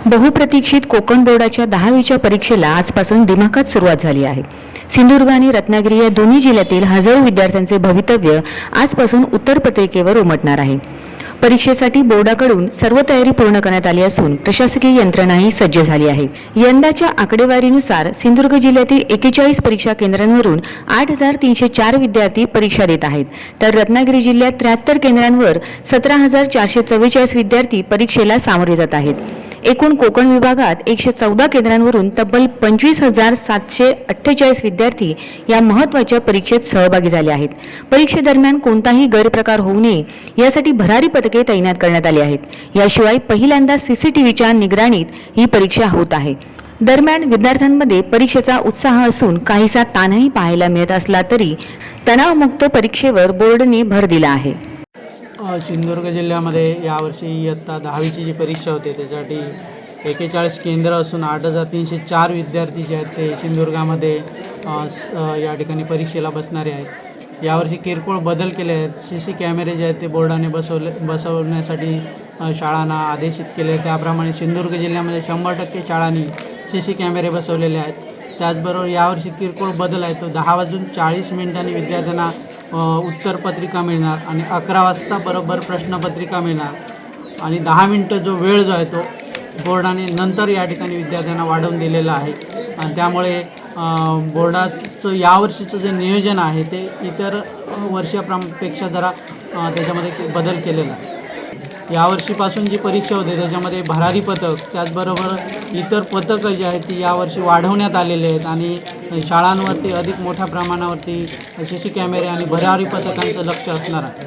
बहुप्रतीक्षित कोकण बोर्डाच्या 10वीच्या परीक्षेला आजपासून दिमाखात सुरुवात झाली आहे। सिंधुदुर्ग आणि रत्नागिरी या दोन्ही जिल्ह्यातील हजारो विद्यार्थ्यांचे भवितव्य आजपासून उत्तरपत्रिकेवर उमटणार आहे। परीक्षेसाठी बोर्डाकडून सर्व तयारी पूर्ण करण्यात आली असून प्रशासकीय यंत्रणाही सज्ज झाली आहे। यंदाच्या आकडेवारीनुसार सिंधुदुर्ग जिल्ह्यातील 41 परीक्षा केंद्रांवरून 8,304 विद्यार्थी परीक्षा देत आहेत, तर रत्नागिरी जिल्ह्यात 73 केंद्रांवर 17,444 विद्यार्थी परीक्षेला सामोरे जात आहेत। एकूण कोकण विभागात 114 केंद्रांवरून तब्बल 25,748 विद्यार्थी या महत्त्वाच्या परीक्षेत सहभागी झाले आहेत। परीक्षेदरम्यान कोणताही गैरप्रकार होऊ नये यासाठी भरारी पथके तैनात करण्यात आली आहेत। याशिवाय पहिल्यांदा सीसीटीव्हीच्या निगराणीत ही परीक्षा होत आहे। दरम्यान विद्यार्थ्यांमध्ये परीक्षेचा उत्साह असून काहीसा ताणही पाहायला मिळत असला तरी तणावमुक्त परीक्षेवर बोर्डाने भर दिला आहे। सिंधुदुर्ग जिल्ह्यामध्ये यावर्षी इयत्ता 10वीची जी परीक्षा होते त्याच्यासाठी 41 केंद्र असून 8,304 विद्यार्थी जे आहेत ते सिंधुदुर्गामध्ये या ठिकाणी परीक्षेला बसणारे आहेत। यावर्षी किरकोळ बदल केले आहेत। CC कॅमेरे जे आहेत ते बोर्डाने बसवण्यासाठी शाळांना आदेशित केले। त्याप्रमाणे सिंधुदुर्ग जिल्ह्यामध्ये 100% शाळांनी CC कॅमेरे बसवलेले आहेत। त्याचबरोबर यावर्षी किरकोळ बदल आहे तो 10:40 विद्यार्थ्यांना उत्तरपत्रिका मिळणार आणि 11 वाजता बरोबर प्रश्नपत्रिका मिळणार आणि 10 मिनिटं जो वेळ जो आहे तो बोर्डाने नंतर या ठिकाणी विद्यार्थ्यांना वाढवून दिलेला आहे। आणि त्यामुळे बोर्डाचं यावर्षीचं जे नियोजन आहे ते इतर वर्षापेक्षा जरा त्याच्यामध्ये बदल केलेला आहे। यावर्षीपासून जी परीक्षा होते त्याच्यामध्ये भरारी पथक त्याचबरोबर इतर पथकं जी आहेत ती यावर्षी वाढवण्यात आलेले आहेत आणि शाळांवरती अधिक मोठ्या प्रमाणावरती CC कॅमेरे आणि भरारी पथकांचं लक्ष असणार आहे।